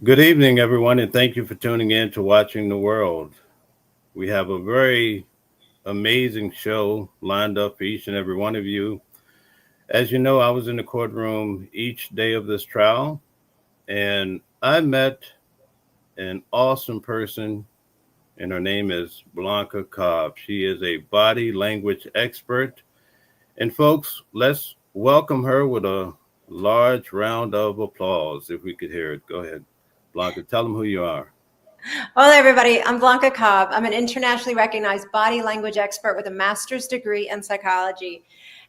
Good evening, everyone, and thank you for tuning in to Watching the World. We have a very amazing show lined up for each and every one of you. As you know, I was in the courtroom each day of this trial, and I met an awesome person, and her name is Blanca Cobb. She is a body language expert. And, folks, let's welcome her with a large round of applause. If we could hear it, go ahead. Blanca, tell them who you are. Well, everybody, I'm Blanca Cobb. I'm an internationally recognized body language expert with a master's degree in psychology.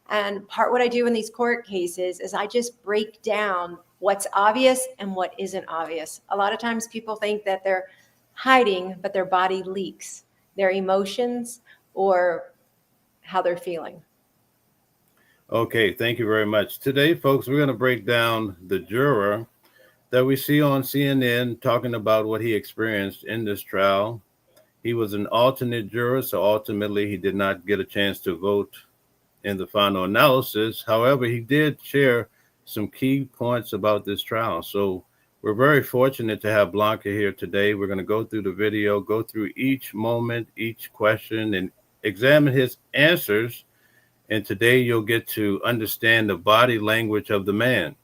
And what I do in these court cases is I just break down what's obvious and what isn't obvious. A lot of times people think that they're hiding, but their body leaks their emotions or how they're feeling. Okay, thank you very much. Today, folks, we're going to break down the juror that we see on CNN talking about what he experienced in this trial. He was an alternate juror, so ultimately he did not get a chance to vote in the final analysis. However, he did share some key points about this trial. So we're very fortunate to have Blanca here today. We're going to go through the video, go through each moment, each question, and examine his answers. And today you'll get to understand the body language of the man.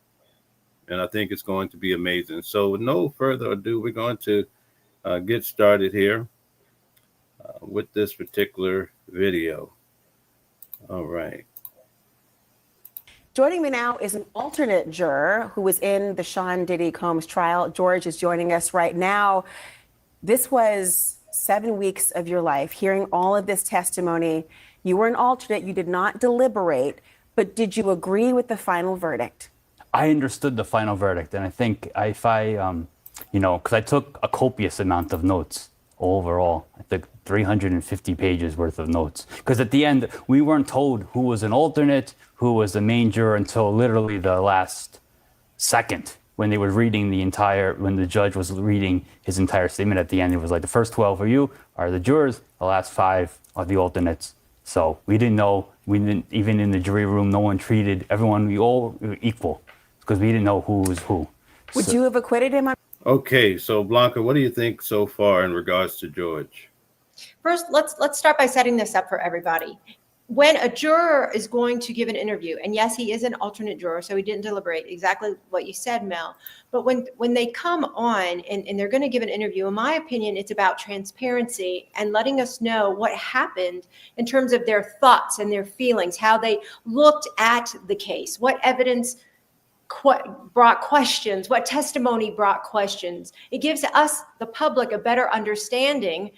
And I think it's going to be amazing. So with no further ado, we're going to get started here with this particular video. All right. Joining me now is an alternate juror who was in the Sean Diddy Combs trial. George is joining us right now. This was 7 weeks of your life, hearing all of this testimony. You were an alternate, you did not deliberate, but did you agree with the final verdict? I understood the final verdict, and I think because I took a copious amount of notes overall. I took 350 pages worth of notes. Because at the end, we weren't told who was an alternate, who was the main juror until literally the last second when they were reading when the judge was reading his entire statement at the end. It was like the first 12 of you are the jurors, the last 5 are the alternates. So we didn't know, even in the jury room, no one treated everyone, we all were equal. Because we didn't know who was who. Would you have acquitted him? Okay, so Blanca, what do you think so far in regards to George? First, let's start by setting this up for everybody. When a juror is going to give an interview, and yes, he is an alternate juror, so he didn't deliberate, exactly what you said, Mel. But when they come on and they're going to give an interview, in my opinion, it's about transparency and letting us know what happened in terms of their thoughts and their feelings, how they looked at the case, what evidence brought questions, what testimony brought questions. It gives us, the public, a better understanding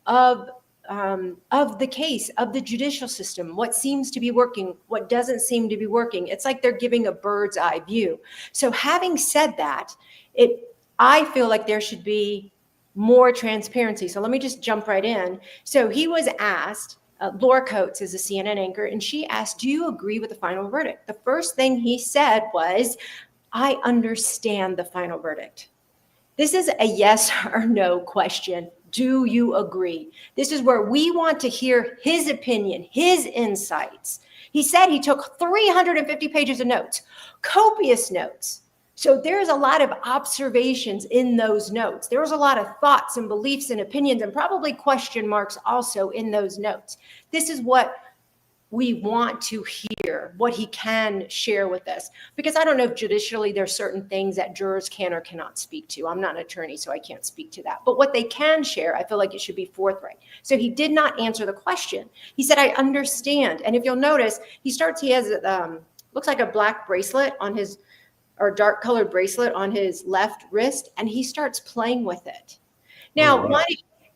of the case, of the judicial system, what seems to be working, what doesn't seem to be working. It's like they're giving a bird's eye view. So having said that, I feel like there should be more transparency. So let me just jump right in. So he was asked, Laura Coates is a CNN anchor, and she asked, do you agree with the final verdict? The first thing he said was, I understand the final verdict. This is a yes or no question. Do you agree? This is where we want to hear his opinion, his insights. He said he took 350 pages of notes, copious notes. So there's a lot of observations in those notes. There was a lot of thoughts and beliefs and opinions and probably question marks also in those notes. This is what we want to hear, what he can share with us. Because I don't know if judicially there's certain things that jurors can or cannot speak to. I'm not an attorney, so I can't speak to that. But what they can share, I feel like it should be forthright. So he did not answer the question. He said, I understand. And if you'll notice, he has, looks like a black bracelet on his, or dark colored bracelet on his left wrist, and he starts playing with it. Now,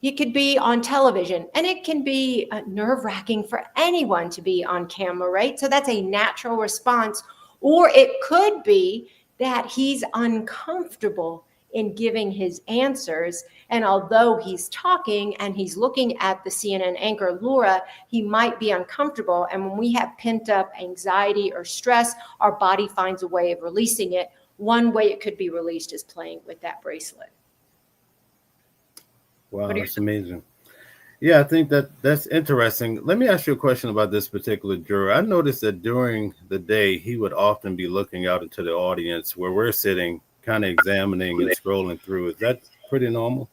it could be on television, and it can be nerve-wracking for anyone to be on camera, right? So that's a natural response. Or it could be that he's uncomfortable in giving his answers. And although he's talking and he's looking at the CNN anchor, Laura, he might be uncomfortable. And when we have pent up anxiety or stress, our body finds a way of releasing it. One way it could be released is playing with that bracelet. Wow, that's amazing. Yeah, I think that's interesting. Let me ask you a question about this particular juror. I noticed that during the day, he would often be looking out into the audience where we're sitting kind of examining and scrolling through. Is that pretty normal?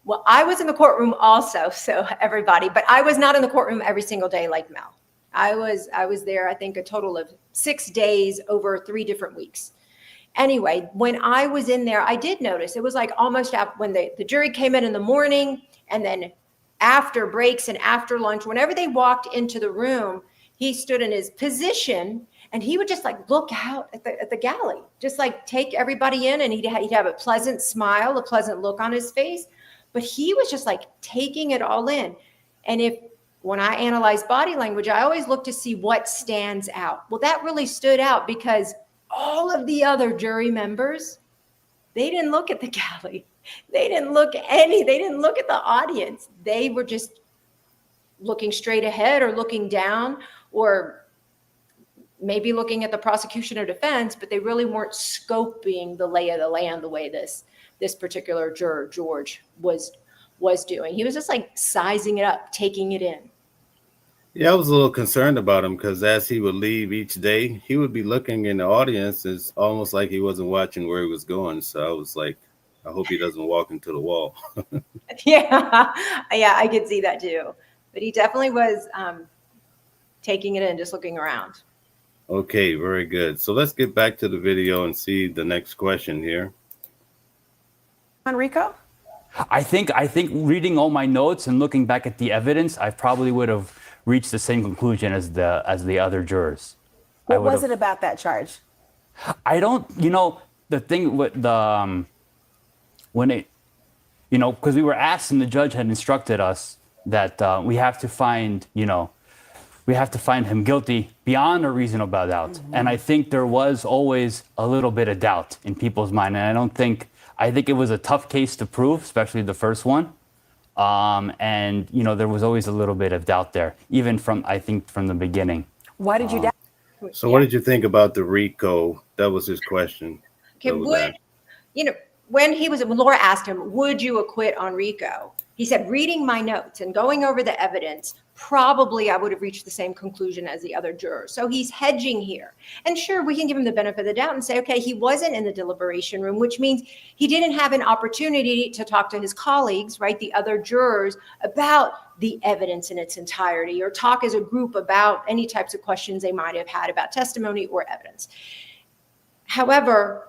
Well, I was in the courtroom also, so everybody, but I was not in the courtroom every single day like Mel. I was there, I think, a total of 6 days over 3 different weeks. Anyway, when I was in there, I did notice it was like almost when the jury came in the morning, and then after breaks and after lunch, whenever they walked into the room, he stood in his position and he would just like look out at the galley, just like take everybody in, and he'd have a pleasant smile, a pleasant look on his face. But he was just like taking it all in. And when I analyze body language, I always look to see what stands out. Well, that really stood out because all of the other jury members, they didn't look at the galley. They didn't look at the audience. They were just looking straight ahead or looking down, or maybe looking at the prosecution or defense, but they really weren't scoping the lay of the land the way this particular juror, George, was doing. He was just like sizing it up, taking it in. Yeah, I was a little concerned about him because as he would leave each day, he would be looking in the audience. It's almost like he wasn't watching where he was going. So I was like, I hope he doesn't walk into the wall. Yeah, I could see that too. But he definitely was taking it in, just looking around. Okay, very good. So let's get back to the video and see the next question here. Enrico? I think reading all my notes and looking back at the evidence, I probably would have reached the same conclusion as the other jurors. What was it about that charge? I don't, the thing with the when it, because we were asked and the judge had instructed us that we have to find, we have to find him guilty beyond a reasonable doubt. Mm-hmm. And I think there was always a little bit of doubt in people's mind. And I think it was a tough case to prove, especially the first one. And, there was always a little bit of doubt there, even from the beginning. Why did you doubt? So what did you think about the RICO? That was his question. Okay, when Laura asked him, would you acquit on RICO? He said, reading my notes and going over the evidence, probably I would have reached the same conclusion as the other jurors. So he's hedging here. And sure, we can give him the benefit of the doubt and say, okay, he wasn't in the deliberation room, which means he didn't have an opportunity to talk to his colleagues, right, the other jurors, about the evidence in its entirety, or talk as a group about any types of questions they might have had about testimony or evidence. However,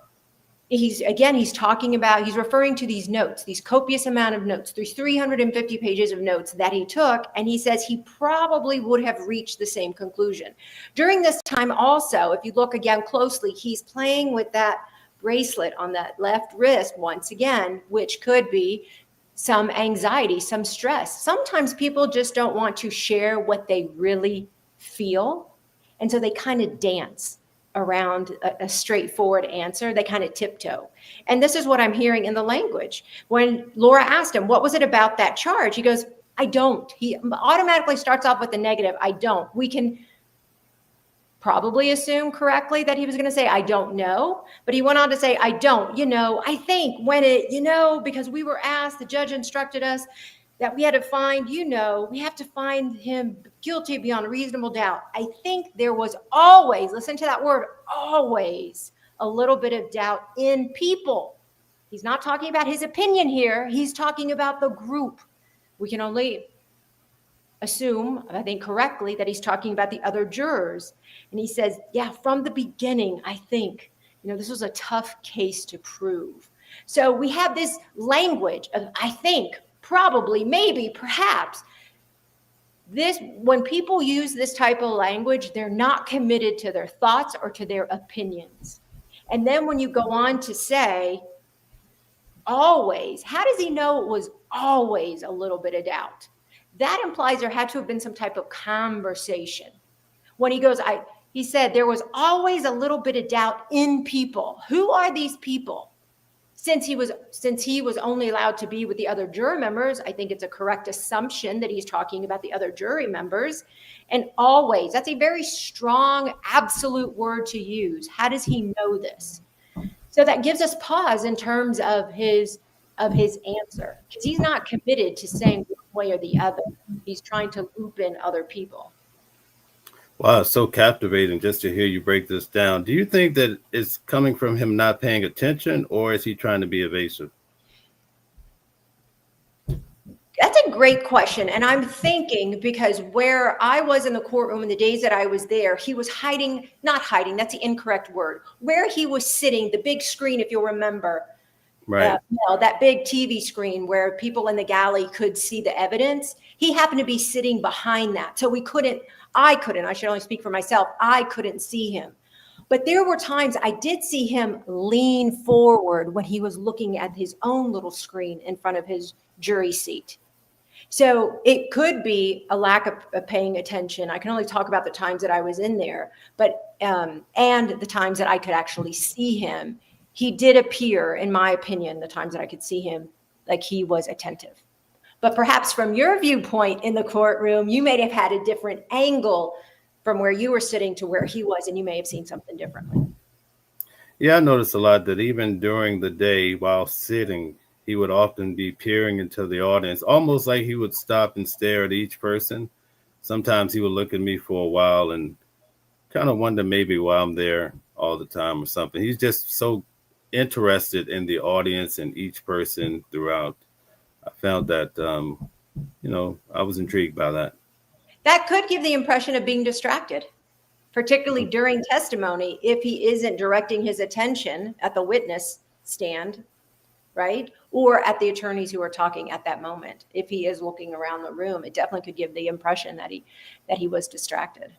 he's referring to these notes, these copious amount of notes, these 350 pages of notes that he took, and he says he probably would have reached the same conclusion. During this time also, if you look again closely, he's playing with that bracelet on that left wrist once again, which could be some anxiety, some stress. Sometimes people just don't want to share what they really feel, and so they kind of dance around a straightforward answer. They kind of tiptoe. And this is what I'm hearing in the language. When Laura asked him, what was it about that charge? He goes, I don't. He automatically starts off with the negative, I don't. We can probably assume correctly that he was going to say, I don't know. But he went on to say, I don't, I think because we were asked, the judge instructed us that we had to find, we have to find him guilty beyond reasonable doubt. I think there was always, listen to that word, always a little bit of doubt in people. He's not talking about his opinion here. He's talking about the group. We can only assume, I think correctly, that he's talking about the other jurors. And he says, yeah, from the beginning, I think, this was a tough case to prove. So we have this language of, I think, probably, maybe, perhaps. When people use this type of language, they're not committed to their thoughts or to their opinions. And then when you go on to say, always, how does he know it was always a little bit of doubt? That implies there had to have been some type of conversation. When he goes, he said there was always a little bit of doubt in people. Who are these people? Since he was only allowed to be with the other jury members, I think it's a correct assumption that he's talking about the other jury members. And always, that's a very strong, absolute word to use. How does he know this? So that gives us pause in terms of his answer, because he's not committed to saying one way or the other. He's trying to loop in other people. Wow, it's so captivating just to hear you break this down. Do you think that it's coming from him not paying attention, or is he trying to be evasive? That's a great question. And I'm thinking because where I was in the courtroom in the days that I was there, he was hiding, not hiding, that's the incorrect word. Where he was sitting, the big screen, if you'll remember, Right. that big TV screen where people in the galley could see the evidence, he happened to be sitting behind that. So I should only speak for myself, I couldn't see him. But there were times I did see him lean forward when he was looking at his own little screen in front of his jury seat. So it could be a lack of paying attention. I can only talk about the times that I was in there, but and the times that I could actually see him. He did appear, in my opinion, the times that I could see him, like he was attentive. But perhaps from your viewpoint in the courtroom, you may have had a different angle from where you were sitting to where he was, and you may have seen something differently. Yeah, I noticed a lot that even during the day while sitting, he would often be peering into the audience, almost like he would stop and stare at each person. Sometimes he would look at me for a while and kind of wonder maybe why I'm there all the time or something. He's just so interested in the audience and each person throughout. I found that, I was intrigued by that. That could give the impression of being distracted, particularly during testimony, if he isn't directing his attention at the witness stand, right? Or at the attorneys who are talking at that moment. If he is looking around the room, it definitely could give the impression that he was distracted.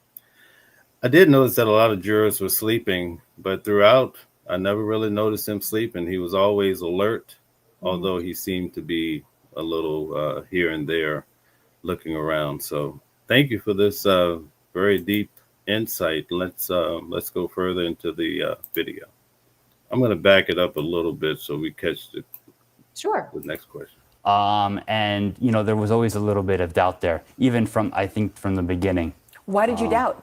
I did notice that a lot of jurors were sleeping, but throughout, I never really noticed him sleeping. He was always alert, although he seemed to be a little here and there looking around. So thank you for this very deep insight. Let's go further into the video. I'm going to back it up a little bit so we catch the next question. And there was always a little bit of doubt there, even from the beginning. Why did you doubt?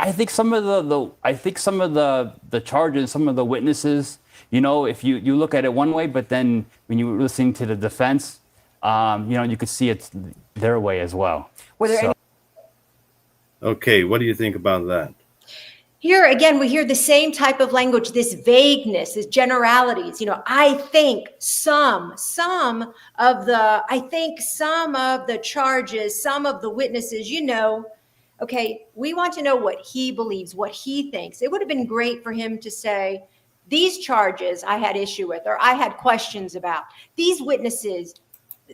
I think some of the charges, some of the witnesses, if you look at it one way, but then when you were listening to the defense, you could see it's their way as well. Were there any? Okay, what do you think about that? Here again, we hear the same type of language, this vagueness, this generalities. I think some of the charges, some of the witnesses, okay, we want to know what he believes, what he thinks. It would have been great for him to say, these charges I had issue with, or I had questions about. These witnesses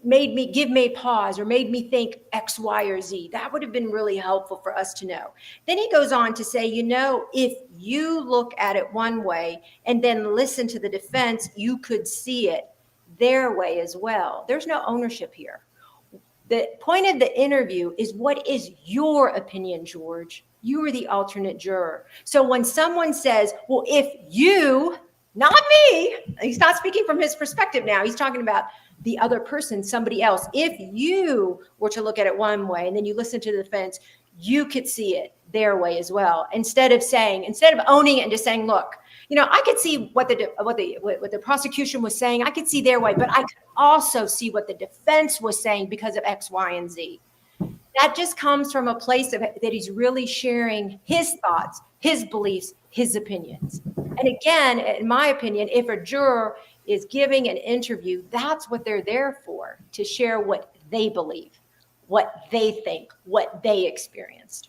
made me pause or made me think X, Y, or Z. That would have been really helpful for us to know. Then he goes on to say, if you look at it one way and then listen to the defense, you could see it their way as well. There's no ownership here. The point of the interview is, what is your opinion, George? You are the alternate juror. So when someone says, well, if you, not me, he's not speaking from his perspective now. He's talking about the other person, somebody else. If you were to look at it one way and then you listen to the defense, you could see it their way as well. Instead of owning it and just saying, look, I could see what the prosecution was saying. I could see their way, but I could also see what the defense was saying because of X, Y, and Z. That just comes from a place that he's really sharing his thoughts, his beliefs, his opinions. And again, in my opinion, if a juror is giving an interview, that's what they're there for, to share what they believe, what they think, what they experienced.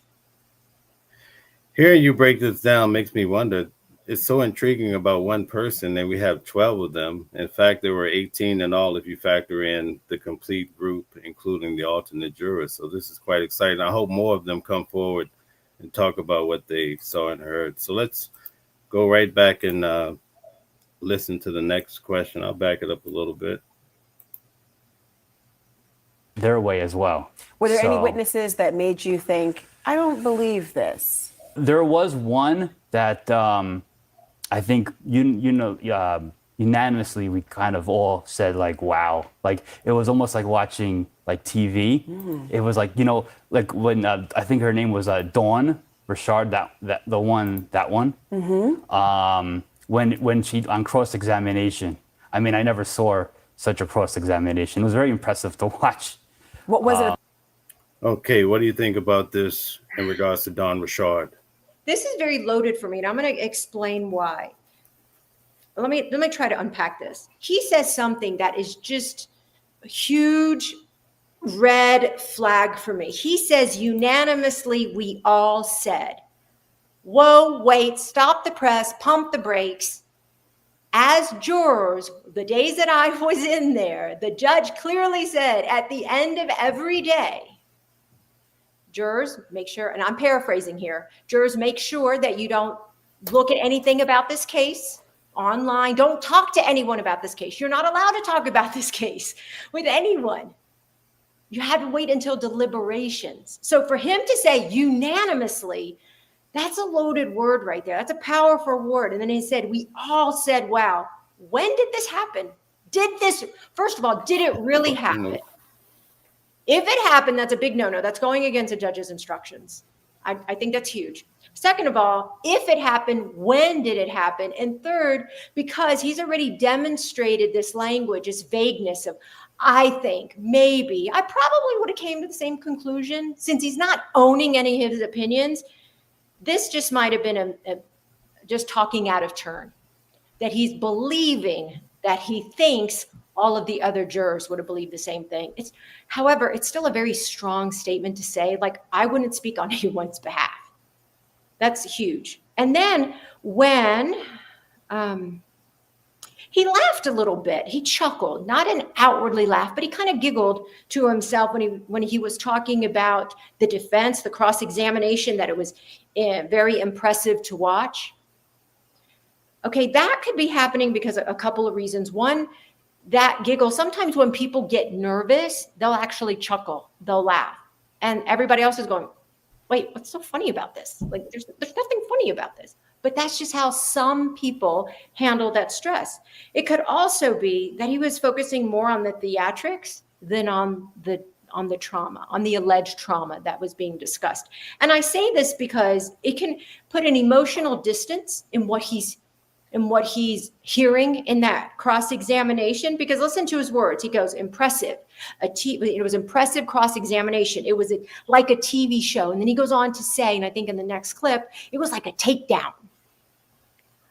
Hearing you break this down makes me wonder, it's so intriguing about one person, and we have 12 of them. In fact, there were 18 in all if you factor in the complete group, including the alternate jurors. So this is quite exciting. I hope more of them come forward and talk about what they saw and heard. So let's go right back and listen to the next question. I'll back it up a little bit. Their way as well. Were there any witnesses that made you think, I don't believe this? There was one that I think unanimously we kind of all said, like, wow. Like, it was almost like watching like TV. It was like, like when I think her name was Dawn Richard, that one. When she on cross-examination. I mean, I never saw such a cross-examination. It was very impressive to watch. What was it? Okay, what do you think about this in regards to Don Richard? This is very loaded for me, and I'm going to explain why. Let me try to unpack this. He says something that is just a huge red flag for me. He says unanimously, we all said, whoa, wait, stop the press, pump the brakes. As jurors, the days that I was in there, the judge clearly said at the end of every day, jurors, make sure, and I'm paraphrasing here, jurors, make sure that you don't look at anything about this case online. Don't talk to anyone about this case. You're not allowed to talk about this case with anyone. You have to wait until deliberations. So for him to say unanimously, that's a loaded word right there. That's a powerful word. And then he said, we all said, wow, when did this happen? First of all, did it really happen? If it happened, that's a big no-no. That's going against a judge's instructions. I think that's huge. Second of all, if it happened, when did it happen? And third, because he's already demonstrated this language, this vagueness of, I think, maybe, I probably would have came to the same conclusion. Since he's not owning any of his opinions, this just might have been just talking out of turn, that he's believing that he thinks all of the other jurors would have believed the same thing. However, it's still a very strong statement to say, like, I wouldn't speak on anyone's behalf. That's huge. And then when he laughed a little bit, he chuckled, not an outwardly laugh, but he kind of giggled to himself when he was talking about the defense, the cross-examination, that it was very impressive to watch. Okay, that could be happening because of a couple of reasons. One, that giggle, sometimes when people get nervous, they'll actually chuckle, they'll laugh. And everybody else is going, wait, what's so funny about this? Like, there's nothing funny about this. But that's just how some people handle that stress. It could also be that he was focusing more on the theatrics than on the trauma, on the alleged trauma that was being discussed. And I say this because it can put an emotional distance in what he's hearing in that cross-examination, because listen to his words. He goes, impressive. It was impressive cross-examination. It was like a TV show. And then he goes on to say, and I think in the next clip, it was like a takedown.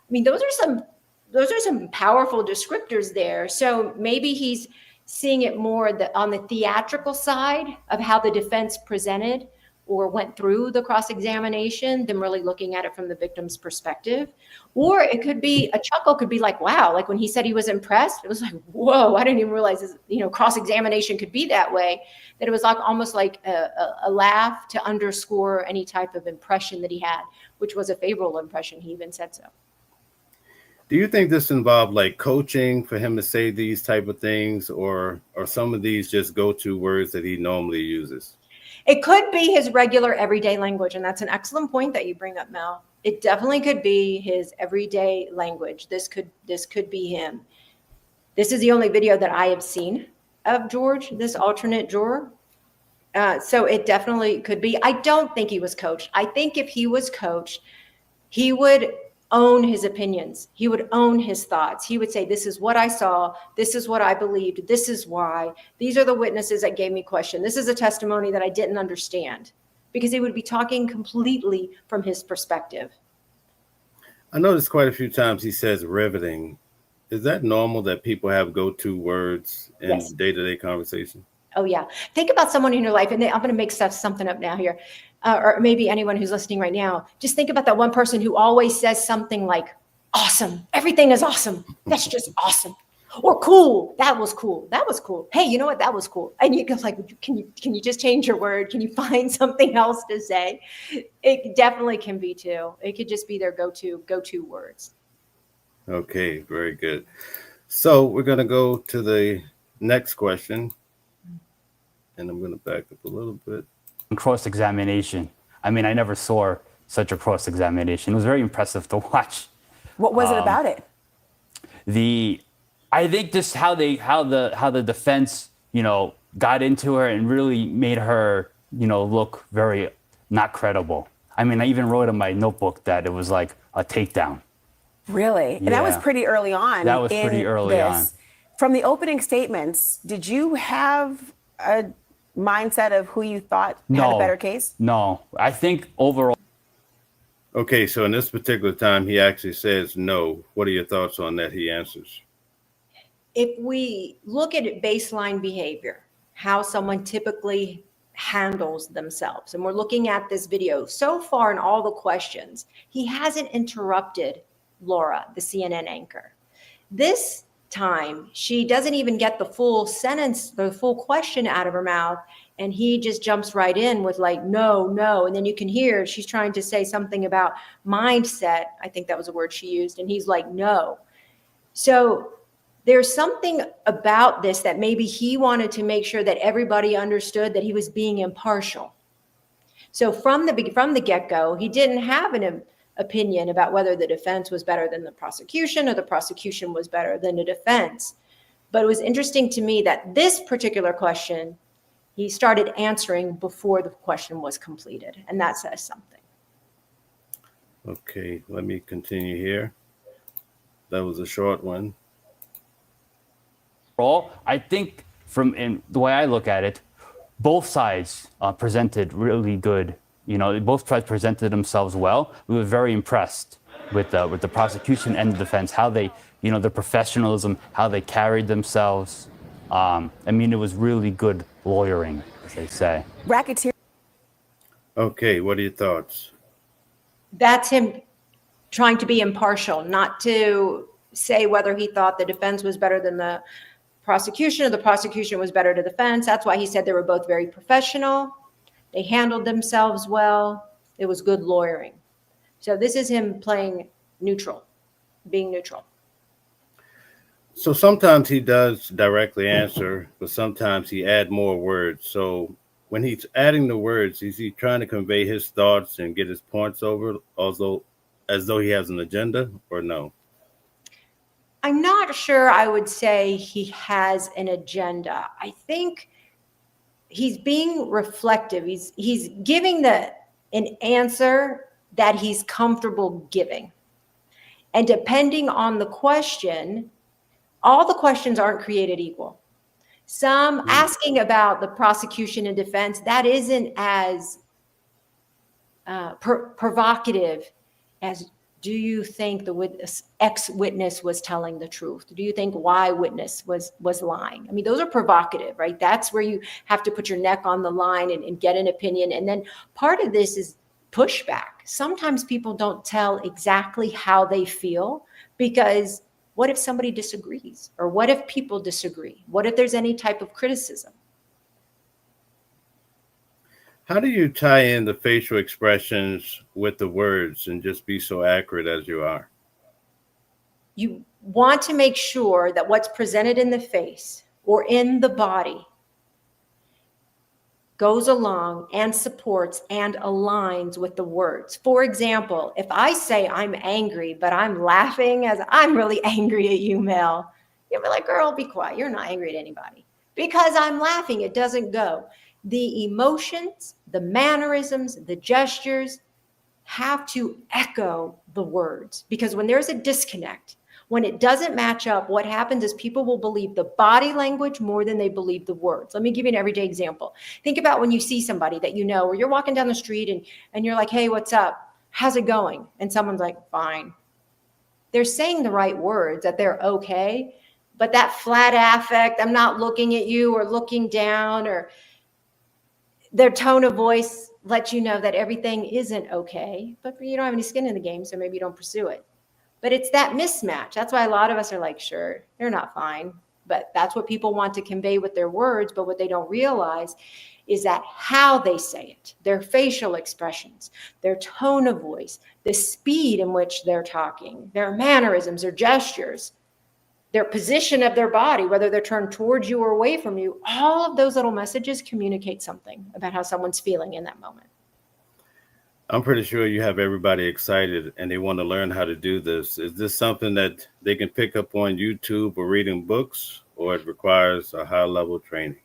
I mean, those are some powerful descriptors there. So maybe he's seeing it more on the theatrical side of how the defense presented or went through the cross-examination than really looking at it from the victim's perspective. Or it could be, a chuckle could be like, wow, like when he said he was impressed, it was like, whoa, I didn't even realize this, cross-examination could be that way, that it was like almost like a laugh to underscore any type of impression that he had, which was a favorable impression. He even said so. Do you think this involved like coaching for him to say these type of things, or some of these just go-to words that he normally uses? It could be his regular everyday language, and that's an excellent point that you bring up, Mel. It definitely could be his everyday language. This could be him. This is the only video that I have seen of George, this alternate juror. So it definitely could be. I don't think he was coached. I think if he was coached, he would own his opinions. He would own his thoughts. He would say, this is what I saw. This is what I believed. This is why. These are the witnesses that gave me question. This is a testimony that I didn't understand, because he would be talking completely from his perspective. I noticed quite a few times he says riveting. Is that normal that people have go-to words in Yes. day-to-day conversation? Oh, yeah. Think about someone in your life, and I'm going to make something up now here, or maybe anyone who's listening right now. Just think about that one person who always says something like, awesome. Everything is awesome. That's just awesome. Or cool. That was cool. That was cool. Hey, you know what? That was cool. And you go like, can you just change your word? Can you find something else to say? It definitely can be too. It could just be their go-to words. Okay, very good. So we're going to go to the next question. And I'm going to back up a little bit. Cross-examination. I mean, I never saw such a cross-examination. It was very impressive to watch. What was it about it? I think just how the defense, got into her and really made her, look very not credible. I mean, I even wrote in my notebook that it was like a takedown. Really? And that was Yeah. pretty early on. That was pretty early on. From the opening statements, did you have a mindset of who you thought had a better case? No, I think overall. Okay, so in this particular time, he actually says no. What are your thoughts on that? He answers. If we look at baseline behavior, how someone typically handles themselves, and we're looking at this video, so far in all the questions, he hasn't interrupted Laura, the CNN anchor. This time, she doesn't even get the full sentence, the full question out of her mouth, and he just jumps right in with like, no, no. And then you can hear she's trying to say something about mindset. I think that was a word she used. And he's like, no. So there's something about this that maybe he wanted to make sure that everybody understood that he was being impartial. So from the get-go, he didn't have an opinion about whether the defense was better than the prosecution or the prosecution was better than the defense. But it was interesting to me that this particular question, he started answering before the question was completed, and that says something. Okay, let me continue here. That was a short one. I think in the way I look at it, both sides presented really good. You know, both sides presented themselves well. We were very impressed with the prosecution and the defense, how they, you know, their professionalism, how they carried themselves. I mean, it was really good lawyering, as they say. Racketeer. Okay, what are your thoughts? That's him trying to be impartial, not to say whether he thought the defense was better than the prosecution or the prosecution was better to the defense. That's why he said they were both very professional. They handled themselves well. It was good lawyering. So this is him playing neutral, being neutral. So sometimes he does directly answer, but sometimes he add more words. So when he's adding the words, is he trying to convey his thoughts and get his points over, although as though he has an agenda, or no? I'm not sure I would say he has an agenda. I think he's being reflective. He's giving an answer that he's comfortable giving. And depending on the question, all the questions aren't created equal. Some asking about the prosecution and defense, that isn't as provocative as, do you think the X witness was telling the truth? Do you think Y witness was lying? I mean, those are provocative, right? That's where you have to put your neck on the line and get an opinion. And then part of this is pushback. Sometimes people don't tell exactly how they feel, because what if somebody disagrees? Or what if people disagree? What if there's any type of criticism? How do you tie in the facial expressions with the words and just be so accurate as you are? You want to make sure that what's presented in the face or in the body goes along and supports and aligns with the words. For example, if I say I'm angry, but I'm laughing as I'm really angry at you, Mel, you'll be like, girl, be quiet. You're not angry at anybody. Because I'm laughing, it doesn't go. The emotions, the mannerisms, the gestures have to echo the words, because when there's a disconnect, when it doesn't match up, what happens is people will believe the body language more than they believe the words. Let me give you an everyday example. Think about when you see somebody that you know, or you're walking down the street and you're like, hey, what's up? How's it going? And someone's like, fine. They're saying the right words, that they're okay, but that flat affect, I'm not looking at you or looking down, or their tone of voice lets you know that everything isn't okay, but you don't have any skin in the game, so maybe you don't pursue it. But it's that mismatch. That's why a lot of us are like, sure, they're not fine. But that's what people want to convey with their words. But what they don't realize is that how they say it, their facial expressions, their tone of voice, the speed in which they're talking, their mannerisms, their gestures, their position of their body, whether they're turned towards you or away from you, all of those little messages communicate something about how someone's feeling in that moment. I'm pretty sure you have everybody excited and they want to learn how to do this. Is this something that they can pick up on YouTube or reading books, or it requires a high-level training?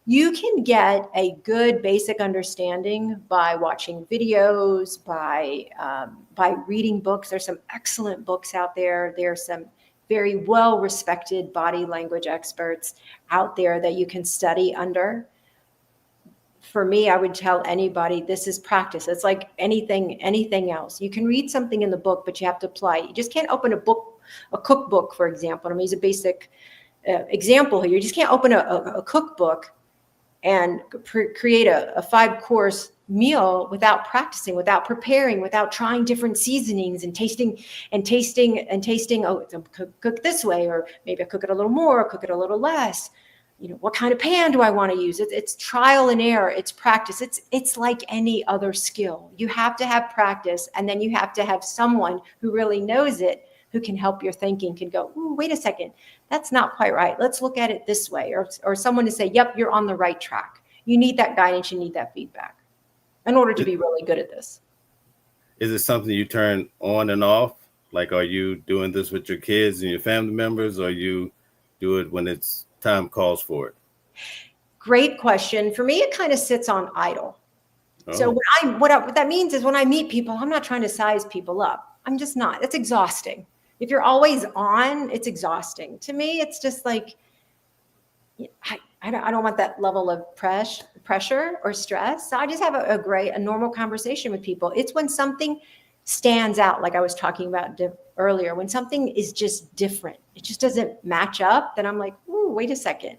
You can get a good basic understanding by watching videos, by reading books. There's some excellent books out there. There's some very well-respected body language experts out there that you can study under. for me, I would tell anybody, this is practice. It's like anything else. You can read something in the book, but you have to apply it. You just can't open a cookbook, for example. I'm going to use a basic example here. You just can't open a cookbook and create a 5-course meal without practicing, without preparing, without trying different seasonings and tasting. Oh, it's cook this way, or maybe I cook it a little more, cook it a little less. What kind of pan do I want to use? It's trial and error. It's practice. It's like any other skill. You have to have practice, and then you have to have someone who really knows it, who can help your thinking, can go, ooh, wait a second, that's not quite right. Let's look at it this way. Or someone to say, yep, you're on the right track. You need that guidance. You need that feedback in order to be really good at this. Is it something you turn on and off? Like, are you doing this with your kids and your family members, or you do it when it's time calls for it? Great question. For me, it kind of sits on idle. Oh. So what that means is when I meet people, I'm not trying to size people up. I'm just not. It's exhausting. If you're always on, it's exhausting. To me, it's just like, I don't want that level of pressure or stress. So I just have a normal conversation with people. It's when something stands out, like I was talking about earlier, when something is just different, it just doesn't match up, then I'm like, ooh, wait a second.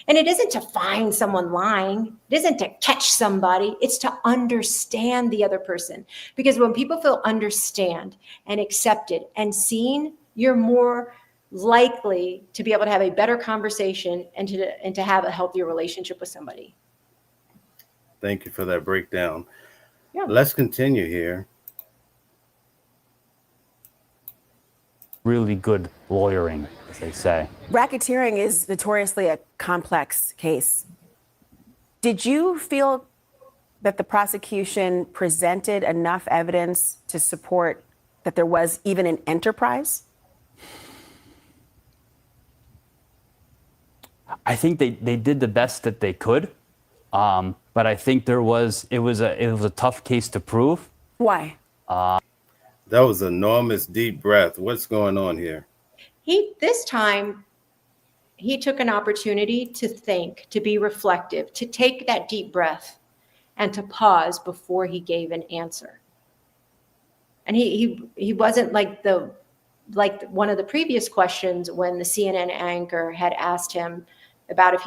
And it isn't to find someone lying. It isn't to catch somebody. It's to understand the other person. Because when people feel understood and accepted and seen, you're more likely to be able to have a better conversation and to have a healthier relationship with somebody. Thank you for that breakdown. Yeah. Let's continue here. Really good lawyering, as they say. Racketeering is notoriously a complex case. Did you feel that the prosecution presented enough evidence to support that there was even an enterprise? I think they did the best that they could, but I think it was a tough case to prove. Why? That was an enormous deep breath. What's going on here? This time, he took an opportunity to think, to be reflective, to take that deep breath and to pause before he gave an answer. And he wasn't like one of the previous questions when the CNN anchor had asked him about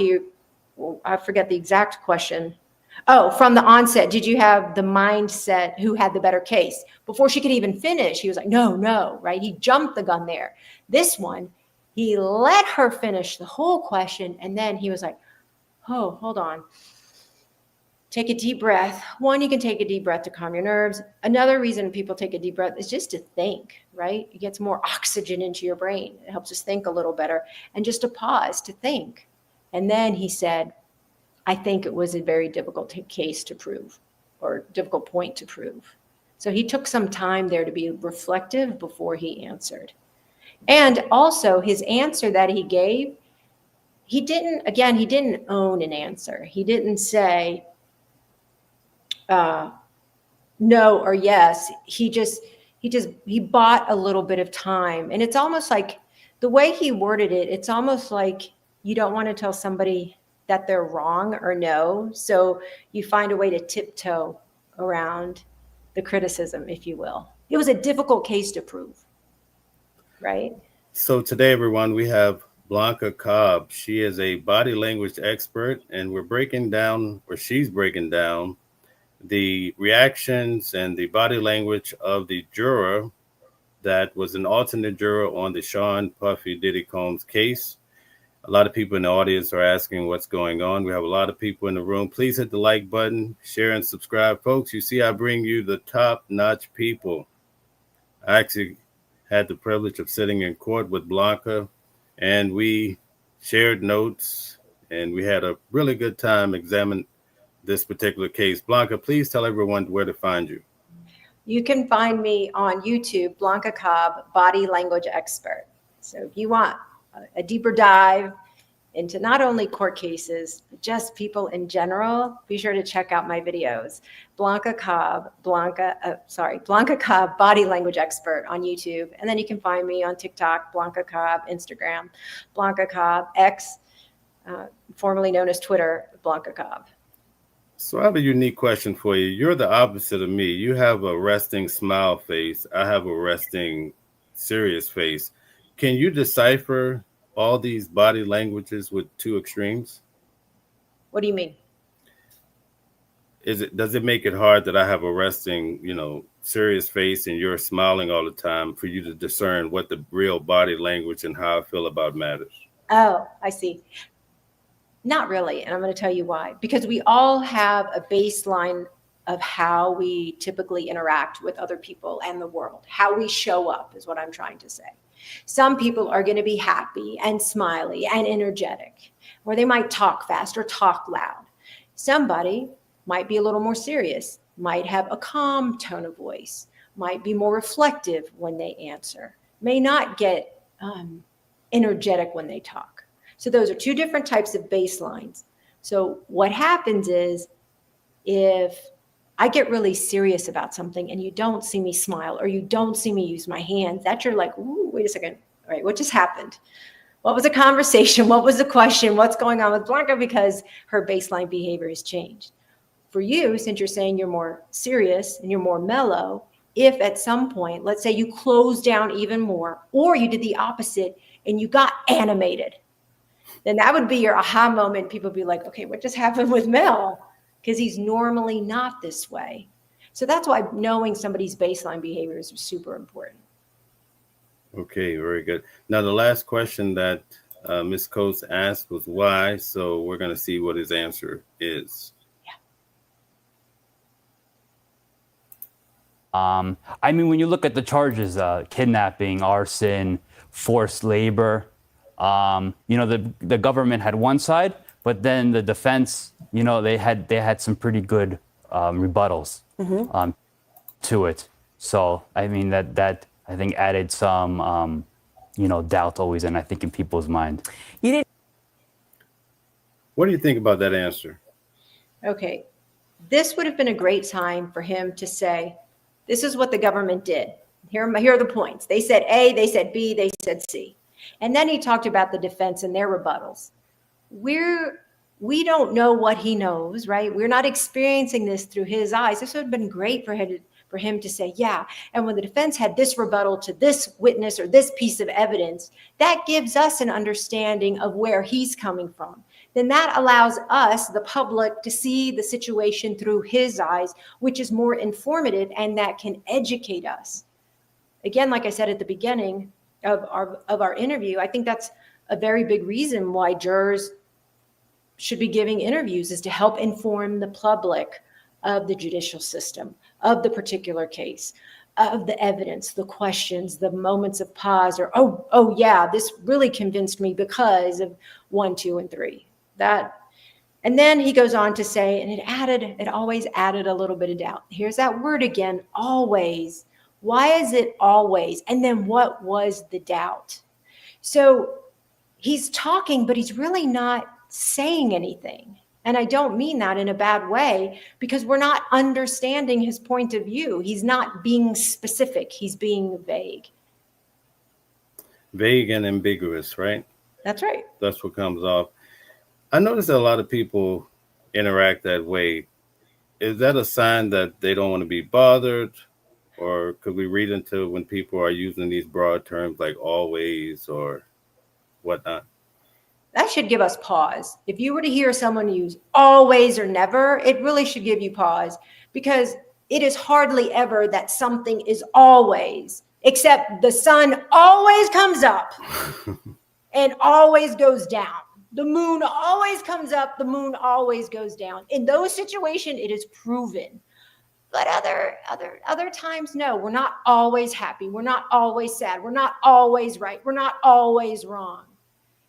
I forget the exact question. Oh, from the onset, did you have the mindset who had the better case? Before she could even finish, he was like, no, right? He jumped the gun there. This one, he let her finish the whole question, and then he was like, oh, hold on. Take a deep breath. One, you can take a deep breath to calm your nerves. Another reason people take a deep breath is just to think, right? It gets more oxygen into your brain. It helps us think a little better. And just to pause to think. And then he said, I think it was a very difficult case to prove, or difficult point to prove. So he took some time there to be reflective before he answered. And also his answer that he gave, he didn't own an answer. He didn't say no or yes. He bought a little bit of time. And it's almost like the way he worded it, it's almost like you don't want to tell somebody that they're wrong or no. So you find a way to tiptoe around the criticism, if you will. It was a difficult case to prove, right? So today, everyone, we have Blanca Cobb. She is a body language expert, and she's breaking down the reactions and the body language of the juror that was an alternate juror on the Sean Puffy Diddy Combs case. A lot of people in the audience are asking what's going on. We have a lot of people in the room. Please hit the like button, share and subscribe. Folks, you see, I bring you the top-notch people. I actually had the privilege of sitting in court with Blanca, and we shared notes, and we had a really good time examining this particular case. Blanca, please tell everyone where to find you. You can find me on YouTube, Blanca Cobb, Body Language Expert. So if you want a deeper dive into not only court cases, but just people in general, be sure to check out my videos. Blanca Cobb, Body Language Expert on YouTube. And then you can find me on TikTok, Blanca Cobb, Instagram, Blanca Cobb, X, formerly known as Twitter, Blanca Cobb. So I have a unique question for you. You're the opposite of me. You have a resting smile face. I have a resting serious face. Can you decipher all these body languages with two extremes? What do you mean? Does it make it hard that I have a resting, serious face and you're smiling all the time for you to discern what the real body language and how I feel about matters? Oh, I see. Not really. And I'm going to tell you why. Because we all have a baseline of how we typically interact with other people and the world. How we show up is what I'm trying to say. Some people are going to be happy and smiley and energetic, or they might talk fast or talk loud. Somebody might be a little more serious, might have a calm tone of voice, might be more reflective when they answer, may not get energetic when they talk. So those are two different types of baselines. So what happens is if I get really serious about something and you don't see me smile or you don't see me use my hands, that you're like, ooh, wait a second. All right, what just happened? What was the conversation? What was the question? What's going on with Blanca? Because her baseline behavior has changed. For you, since you're saying you're more serious and you're more mellow, if at some point, let's say you closed down even more, or you did the opposite and you got animated, then that would be your aha moment. People would be like, okay, what just happened with Mel? Because he's normally not this way. So that's why knowing somebody's baseline behavior is super important. Okay, very good. Now, the last question that Ms. Coates asked was why, so we're going to see what his answer is. I mean, when you look at the charges, kidnapping, arson, forced labor, the government had one side, but then the defense, they had some pretty good rebuttals to it. So I mean that I think added some doubt always, and I think in people's mind. What do you think about that answer? Okay, this would have been a great time for him to say, this is what the government did. Here are the points. They said A, they said B, they said C. And then he talked about the defense and their rebuttals. We don't know what he knows, right? We're not experiencing this through his eyes. This would have been great for him to say, yeah. And when the defense had this rebuttal to this witness or this piece of evidence, that gives us an understanding of where he's coming from. Then that allows us, the public, to see the situation through his eyes, which is more informative and that can educate us. Again, like I said at the beginning of our interview, I think that's a very big reason why jurors should be giving interviews, is to help inform the public of the judicial system, of the particular case, of the evidence, the questions, the moments of pause, or, oh yeah, this really convinced me because of 1, 2, and 3. And then he goes on to say, and it always added a little bit of doubt. Here's that word again, always. Why is it always? And then what was the doubt? So he's talking, but he's really not saying anything. And I don't mean that in a bad way, because we're not understanding his point of view. He's not being specific. He's being vague. Vague and ambiguous, right? That's right. That's what comes off. I notice that a lot of people interact that way. Is that a sign that they don't want to be bothered? Or could we read into when people are using these broad terms like always or whatnot? That should give us pause. If you were to hear someone use always or never, it really should give you pause, because it is hardly ever that something is always, except the sun always comes up and always goes down. The moon always comes up, the moon always goes down. In those situations, it is proven. But other times, no, we're not always happy. We're not always sad. We're not always right. We're not always wrong.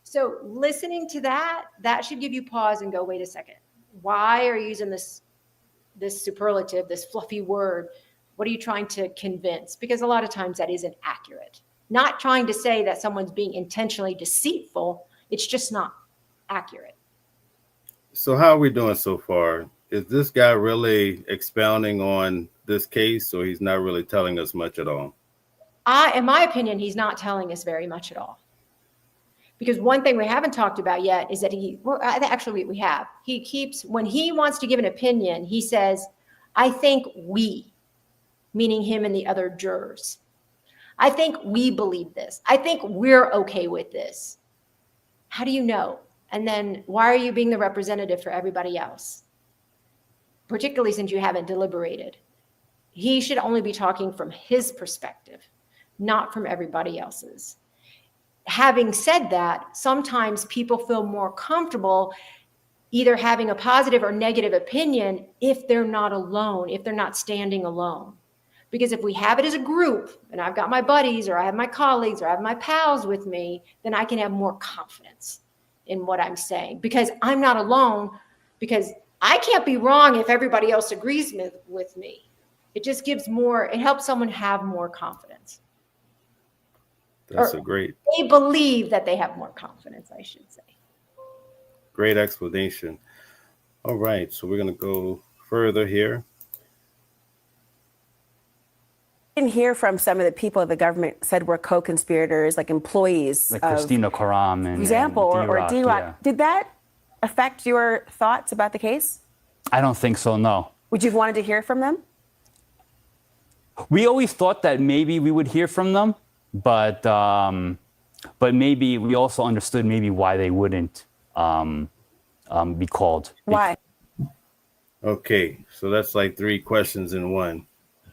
So listening to that should give you pause and go, wait a second. Why are you using this superlative, this fluffy word? What are you trying to convince? Because a lot of times that isn't accurate. Not trying to say that someone's being intentionally deceitful. It's just not accurate. So how are we doing so far? Is this guy really expounding on this case, or he's not really telling us much at all? In my opinion, he's not telling us very much at all. Because one thing we haven't talked about yet is that actually we have. He keeps, when he wants to give an opinion, he says, I think we, meaning him and the other jurors. I think we believe this. I think we're okay with this. How do you know? And then why are you being the representative for everybody else? Particularly since you haven't deliberated. He should only be talking from his perspective, not from everybody else's. Having said that, sometimes people feel more comfortable either having a positive or negative opinion if they're not alone, if they're not standing alone. Because if we have it as a group, and I've got my buddies, or I have my colleagues, or I have my pals with me, then I can have more confidence in what I'm saying. Because I'm not alone, because I can't be wrong if everybody else agrees with me. It just gives more, it helps someone have more confidence. That's a great. They believe that they have more confidence, I should say. Great explanation. All right, so we're going to go further here. Didn't hear from some of the people the government said were co-conspirators, like employees, like Christina Karam, and, for example, or D-Rock. Yeah. Did that affect your thoughts about the case? I don't think so. No. Would you have wanted to hear from them? We always thought that maybe we would hear from them, but maybe we also understood maybe why they wouldn't be called. Why? Okay, so that's like 3 questions in one.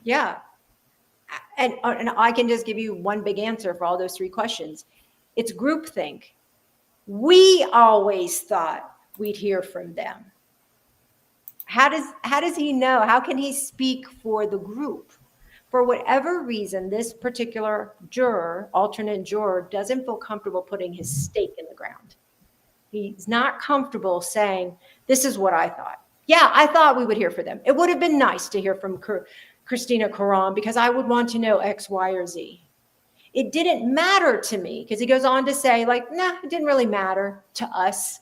Yeah. And I can just give you one big answer for all those 3 questions. It's groupthink. We always thought we'd hear from them. How does he know? How can he speak for the group? For whatever reason, this particular juror, alternate juror, doesn't feel comfortable putting his stake in the ground. He's not comfortable saying, this is what I thought. Yeah, I thought we would hear from them. It would have been nice to hear from Christina Karam because I would want to know X, Y, or Z. It didn't matter to me because he goes on to say, like, nah, it didn't really matter to us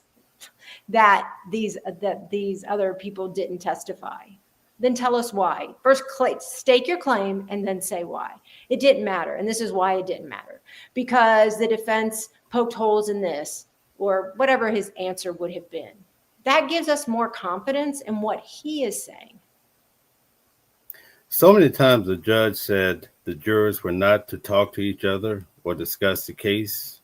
that these other people didn't testify. Then tell us why. First, stake your claim and then say why. It didn't matter. And this is why it didn't matter. Because the defense poked holes in this, or whatever his answer would have been. That gives us more confidence in what he is saying. So many times the judge said the jurors were not to talk to each other or discuss the case.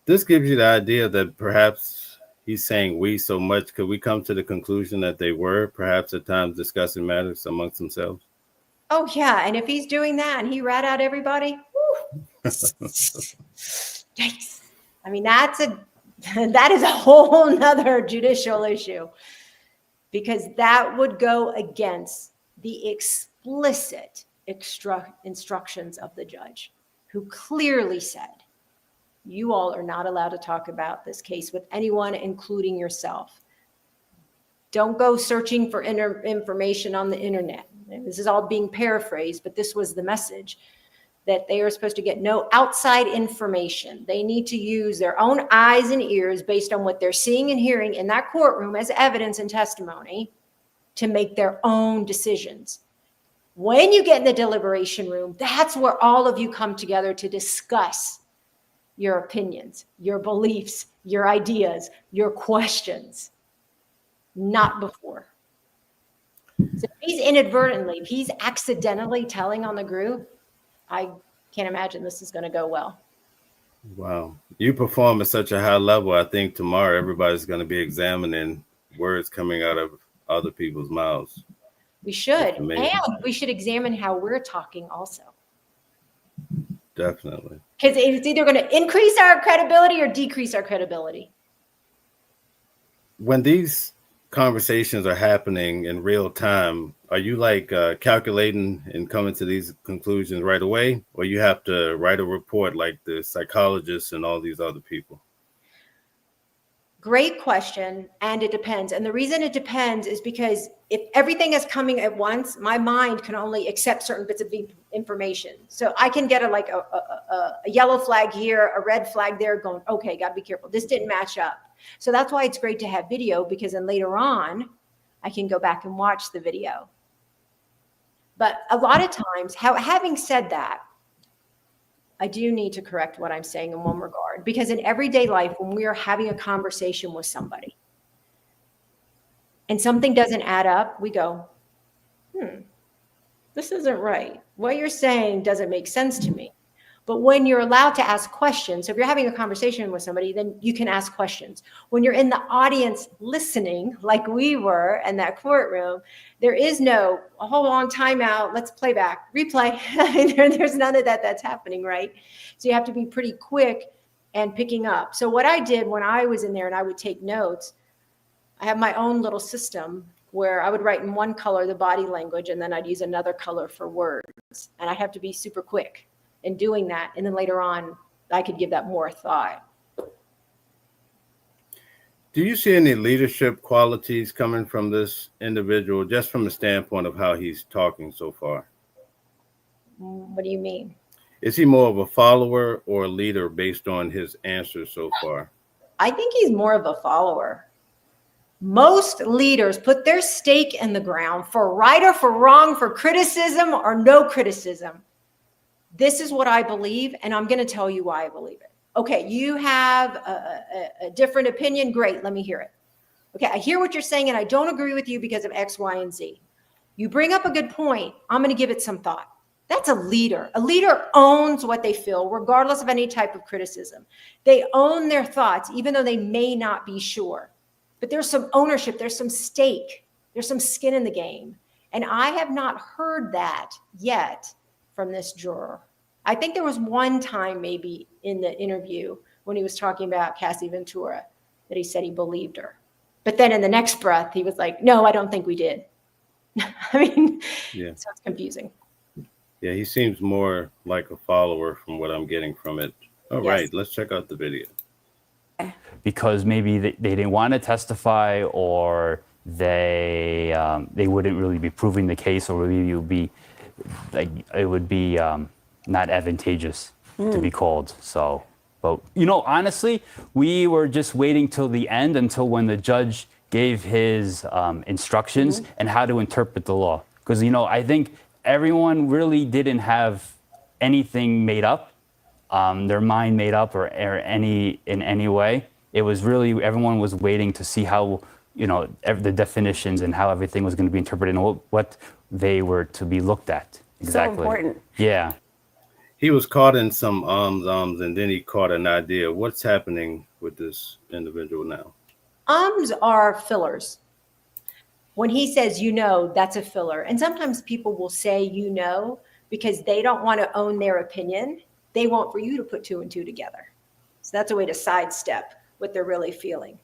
This gives you the idea that perhaps he's saying we so much. Could we come to the conclusion that they were perhaps at times discussing matters amongst themselves? Oh, yeah. And if he's doing that and he rat out everybody, yikes. I mean, that is a whole nother judicial issue, because that would go against the explicit instructions of the judge, who clearly said, you all are not allowed to talk about this case with anyone, including yourself. Don't go searching for information on the internet. And this is all being paraphrased, but this was the message, that they are supposed to get no outside information. They need to use their own eyes and ears based on what they're seeing and hearing in that courtroom as evidence and testimony to make their own decisions. When you get in the deliberation room, that's where all of you come together to discuss your opinions, your beliefs, your ideas, your questions, not before. So if he's inadvertently, if he's accidentally telling on the group, I can't imagine this is going to go well. Wow. You perform at such a high level. I think tomorrow everybody's going to be examining words coming out of other people's mouths. We should. And we should examine how we're talking also. Definitely. Because it's either going to increase our credibility or decrease our credibility. When these conversations are happening in real time, are you like calculating and coming to these conclusions right away, or you have to write a report like the psychologists and all these other people? Great question. And it depends. And the reason it depends is because if everything is coming at once, my mind can only accept certain bits of information. So I can get a yellow flag here, a red flag there, going, okay, got to be careful. This didn't match up. So that's why it's great to have video, because then later on, I can go back and watch the video. But a lot of times, having said that, I do need to correct what I'm saying in one regard, because in everyday life, when we are having a conversation with somebody and something doesn't add up, we go, this isn't right. What you're saying doesn't make sense to me. But when you're allowed to ask questions, so if you're having a conversation with somebody, then you can ask questions. When you're in the audience listening, like we were in that courtroom, there is no, hold on, time out, let's play back, replay. There's none of that that's happening, right? So you have to be pretty quick and picking up. So what I did when I was in there and I would take notes, I have my own little system where I would write in one color the body language, and then I'd use another color for words. And I'd have to be super quick in doing that. And then later on, I could give that more thought. Do you see any leadership qualities coming from this individual, just from the standpoint of how he's talking so far? What do you mean? Is he more of a follower or a leader based on his answers so far? I think he's more of a follower. Most leaders put their stake in the ground for right or for wrong, for criticism or no criticism. This is what I believe, and I'm going to tell you why I believe it. Okay, you have a different opinion. Great, let me hear it. Okay, I hear what you're saying, and I don't agree with you because of X, Y, and Z. You bring up a good point. I'm going to give it some thought. That's a leader. A leader owns what they feel, regardless of any type of criticism. They own their thoughts, even though they may not be sure. But there's some ownership. There's some stake. There's some skin in the game. And I have not heard that yet from this juror. I think there was one time maybe in the interview when he was talking about Cassie Ventura that he said he believed her. But then in the next breath, he was like, no, I don't think we did. I mean, yeah. So it's confusing. Yeah, he seems more like a follower from what I'm getting from it. All Yes. right, let's check out the video. Because maybe they didn't want to testify, or they wouldn't really be proving the case, or maybe it would be not advantageous to be called. So, but honestly, we were just waiting till the end, until when the judge gave his instructions and how to interpret the law. Because I think everyone really didn't have anything made up, their mind made up, or in any way. It was really, everyone was waiting to see how, the definitions and how everything was going to be interpreted and what they were to be looked at. Exactly. So important. Yeah. He was caught in some and then he caught an idea. What's happening with this individual now? Are fillers. When he says, that's a filler. And sometimes people will say, because they don't want to own their opinion. They want for you to put two and two together. So that's a way to sidestep what they're really feeling.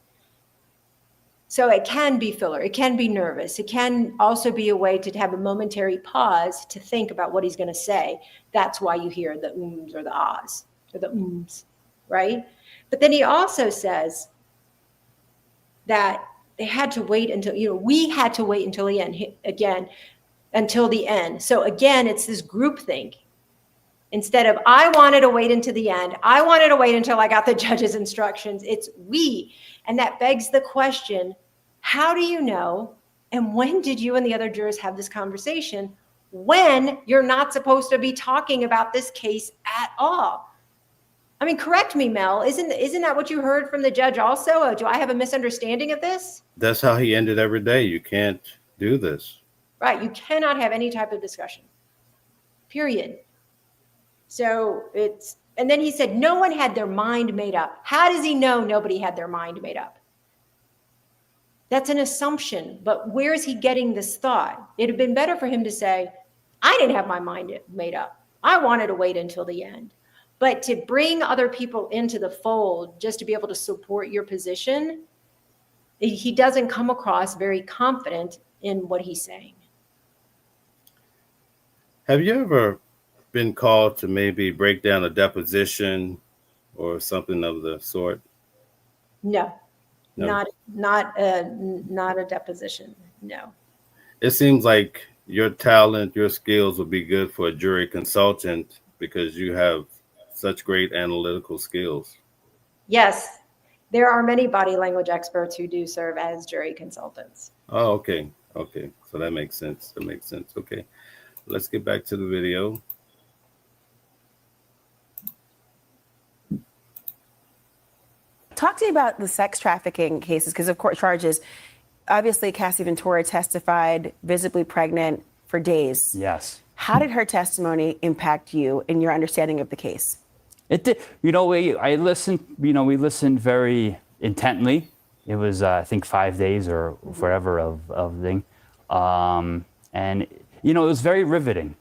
So it can be filler. It can be nervous. It can also be a way to have a momentary pause to think about what he's going to say. That's why you hear the ums or the ahs or the ums, right? But then he also says that they had to wait until, we had to wait until the end, until the end. So again, it's this groupthink. Instead of, I wanted to wait until the end, I wanted to wait until I got the judge's instructions, it's we. And that begs the question, how do you know? And when did you and the other jurors have this conversation when you're not supposed to be talking about this case at all? I mean, correct me, Mel, isn't that what you heard from the judge also? Do I have a misunderstanding of this? That's how he ended every day. You can't do this. Right, you cannot have any type of discussion, period. So and then he said, no one had their mind made up. How does he know nobody had their mind made up? That's an assumption, but where is he getting this thought? It'd have been better for him to say, I didn't have my mind made up. I wanted to wait until the end. But to bring other people into the fold just to be able to support your position, he doesn't come across very confident in what he's saying. Have you ever been called to maybe break down a deposition or something of the sort? No. Not a deposition. No. It seems like your talent, your skills would be good for a jury consultant because you have such great analytical skills. Yes, there are many body language experts who do serve as jury consultants. Oh, okay. Okay. So that makes sense. Okay. Let's get back to the video. Talk to me about the sex trafficking cases, because of course charges. Obviously, Cassie Ventura testified visibly pregnant for days. Yes. How did her testimony impact you in your understanding of the case? It did. You know, I listened. You know, we listened very intently. It was, I think, 5 days or forever of thing, and you know, it was very riveting.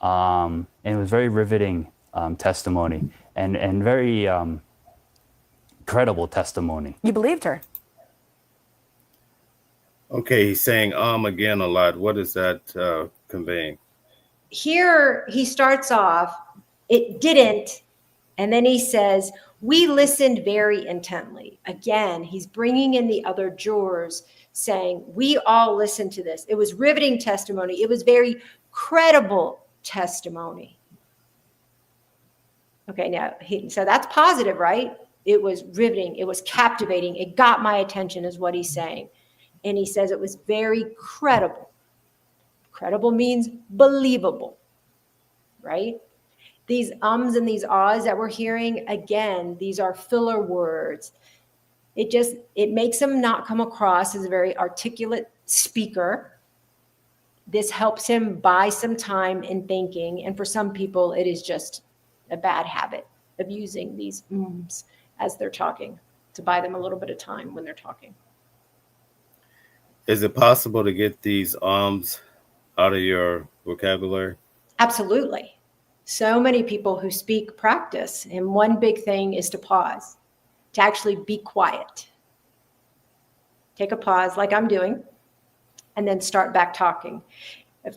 And it was very riveting testimony, and very credible testimony. You believed her. Okay, he's saying again a lot. What is that conveying? Here he starts off, it didn't, and then he says, we listened very intently. Again, he's bringing in the other jurors saying, we all listened to this. It was riveting testimony. It was very credible testimony. Okay, now, so that's positive, right? It was riveting. It was captivating. It got my attention is what he's saying. And he says it was very credible. Credible means believable, right? These ums and these ahs that we're hearing, again, these are filler words. It makes him not come across as a very articulate speaker. This helps him buy some time in thinking. And for some people, it is just a bad habit of using these ums as they're talking to buy them a little bit of time when they're talking. Is it possible to get these out of your vocabulary? Absolutely. So many people who speak practice, and one big thing is to pause, to actually be quiet. Take a pause like I'm doing, and then start back talking.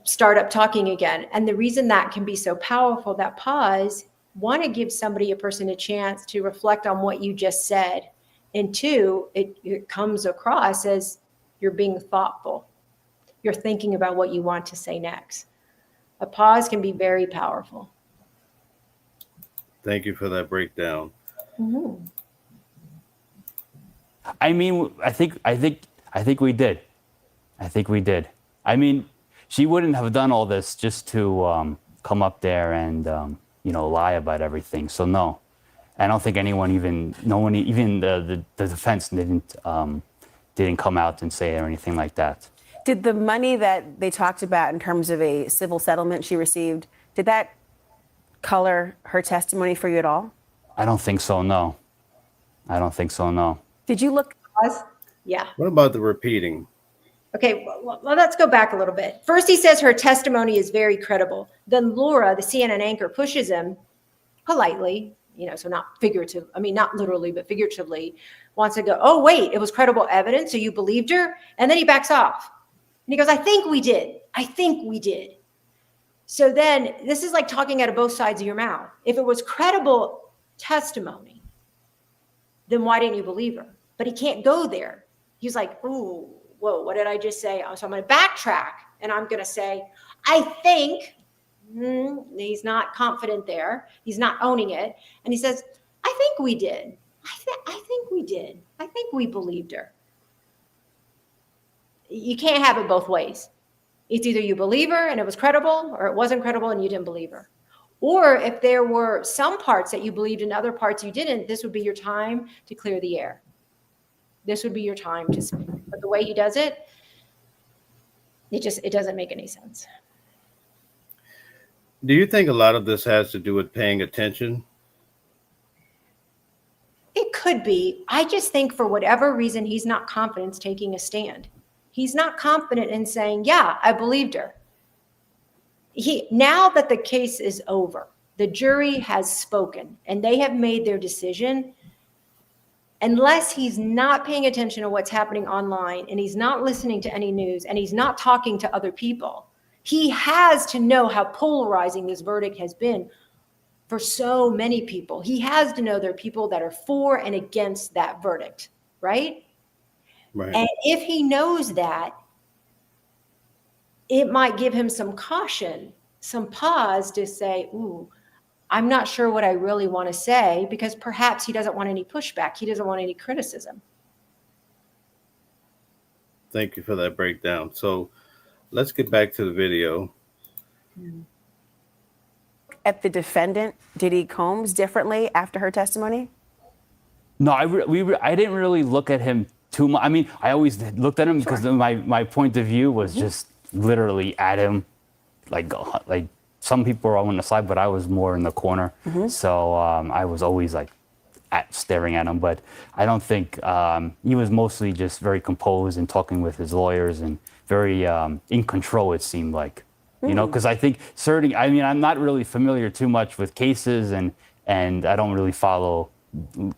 Start up talking again. And the reason that can be so powerful, that pause, one, it gives somebody, a person, a chance to reflect on what you just said. And two, it comes across as you're being thoughtful. You're thinking about what you want to say next. A pause can be very powerful. Thank you for that breakdown. Mm-hmm. I mean, I think we did. I think we did. I mean, she wouldn't have done all this just to come up there and you know, lie about everything. So no, I don't think even the defense didn't come out and say or anything like that. Did the money that they talked about in terms of a civil settlement she received, did that color her testimony for you at all? I don't think so, no. I don't think so, no. Did you look? Yeah. What about the repeating? Okay, well, let's go back a little bit. First, he says her testimony is very credible. Then Laura, the CNN anchor, pushes him politely, you know, so not figurative, I mean, not literally, but figuratively, wants to go, oh, wait, it was credible evidence, so you believed her? And then he backs off. And he goes, I think we did. I think we did. So then this is like talking out of both sides of your mouth. If it was credible testimony, then why didn't you believe her? But he can't go there. He's like, ooh, whoa, what did I just say? So I'm going to backtrack and I'm going to say, I think. He's not confident there. He's not owning it. And he says, I think we did. I think we did. I think we believed her. You can't have it both ways. It's either you believe her and it was credible, or it wasn't credible and you didn't believe her. Or if there were some parts that you believed and other parts you didn't, this would be your time to clear the air. This would be your time to speak. But the way he does it, it doesn't make any sense. Do you think a lot of this has to do with paying attention? It could be. I just think for whatever reason, he's not confident taking a stand. He's not confident in saying, yeah, I believed her. Now that the case is over, the jury has spoken and they have made their decision. Unless he's not paying attention to what's happening online and he's not listening to any news and he's not talking to other people, he has to know how polarizing this verdict has been for so many people. He has to know there are people that are for and against that verdict, right? Right. And if he knows that, it might give him some caution, some pause to say, ooh, I'm not sure what I really want to say, because perhaps he doesn't want any pushback. He doesn't want any criticism. Thank you for that breakdown. So let's get back to the video. At the defendant, Diddy Combs, differently after her testimony? No, I didn't really look at him too much. I mean, I always looked at him because my point of view was just literally at him, like some people are on the side, but I was more in the corner. So I was always like staring at him. But I don't think he was mostly just very composed and talking with his lawyers and very in control. It seemed like, you know, because I think I mean, I'm not really familiar too much with cases and I don't really follow,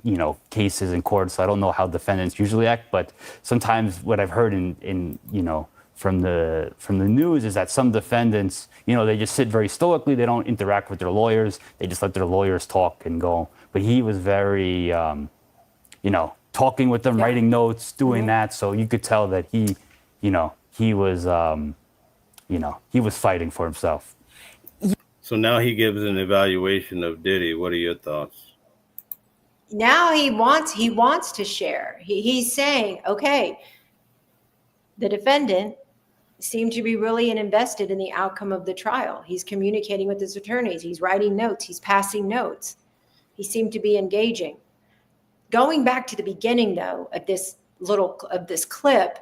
you know, cases in court, so I don't know how defendants usually act. But sometimes what I've heard in you know, from the news is that some defendants, you know, they just sit very stoically. They don't interact with their lawyers. They just let their lawyers talk and go. But he was very, you know, talking with them, writing notes, doing that. So you could tell that he, you know, he was, you know, he was fighting for himself. So now he gives an evaluation of Diddy. What are your thoughts? Now he wants to share. He's saying, okay, the defendant seemed to be really invested in the outcome of the trial. He's communicating with his attorneys. He's writing notes. He's passing notes. He seemed to be engaging. Going back to the beginning, though, of this clip,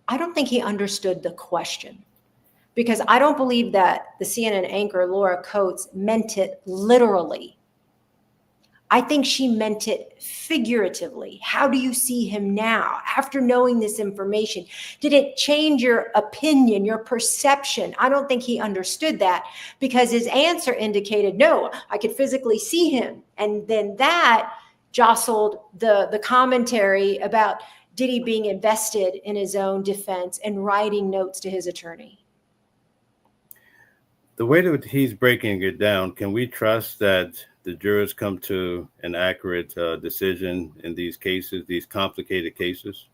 I don't think he understood the question, because I don't believe that the CNN anchor Laura Coates meant it literally. I think she meant it figuratively. How do you see him now after knowing this information? Did it change your opinion, your perception? I don't think he understood that, because his answer indicated, no, I could physically see him. And then that jostled the commentary about Diddy being invested in his own defense and writing notes to his attorney. The way that he's breaking it down, can we trust that the jurors come to an accurate decision in these cases, these complicated cases?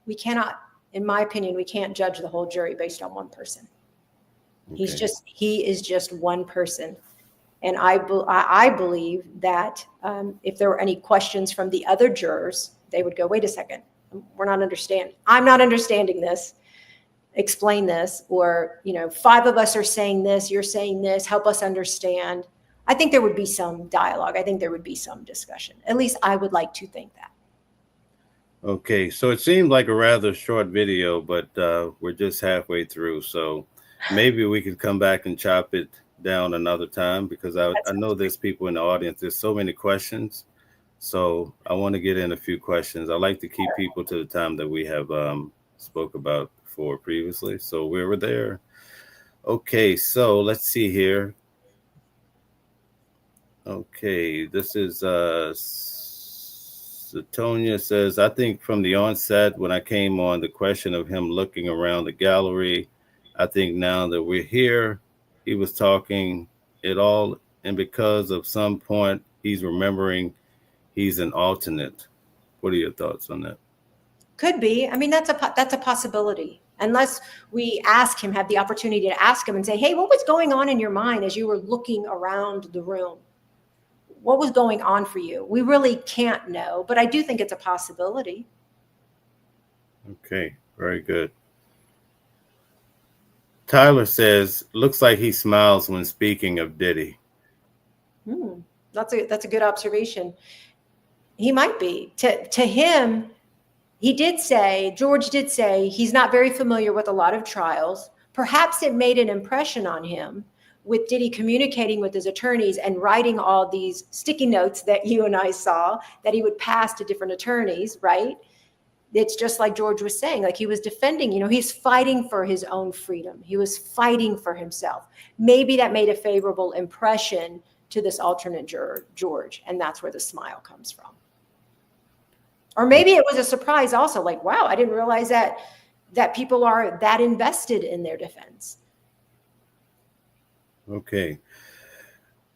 We cannot, in my opinion, we can't judge the whole jury based on one person. Okay. He is just one person. And I believe that if there were any questions from the other jurors, they would go, wait a second, I'm not understanding this. Explain this. Or, you know, 5 of us are saying this, you're saying this, help us understand. I think there would be some dialogue. I think there would be some discussion. At least I would like to think that. Okay, so it seemed like a rather short video, but we're just halfway through. So maybe we could come back and chop it down another time, because I know there's people in the audience. There's so many questions. So I want to get in a few questions. I like to keep people to the time that we have spoke about before previously. So we were there. Okay, so let's see here. Okay, this is Satonia says, I think from the onset when I came on, the question of him looking around the gallery, I think now that we're here, he was talking it all, and because of some point he's remembering he's an alternate. What are your thoughts on that? Could be. I mean, that's a possibility. Unless we ask him, have the opportunity to ask him and say, hey, what was going on in your mind as you were looking around the room? What was going on for you? We really can't know, but I do think it's a possibility. Okay, very good. Tyler says, looks like he smiles when speaking of Diddy. That's a good observation. He might be. To him, George did say he's not very familiar with a lot of trials. Perhaps it made an impression on him with Diddy communicating with his attorneys and writing all these sticky notes that you and I saw that he would pass to different attorneys, right? It's just like George was saying, like he was defending, you know, he's fighting for his own freedom. He was fighting for himself. Maybe that made a favorable impression to this alternate juror, George, and that's where the smile comes from. Or maybe it was a surprise also, like, wow, I didn't realize that people are that invested in their defense. Okay.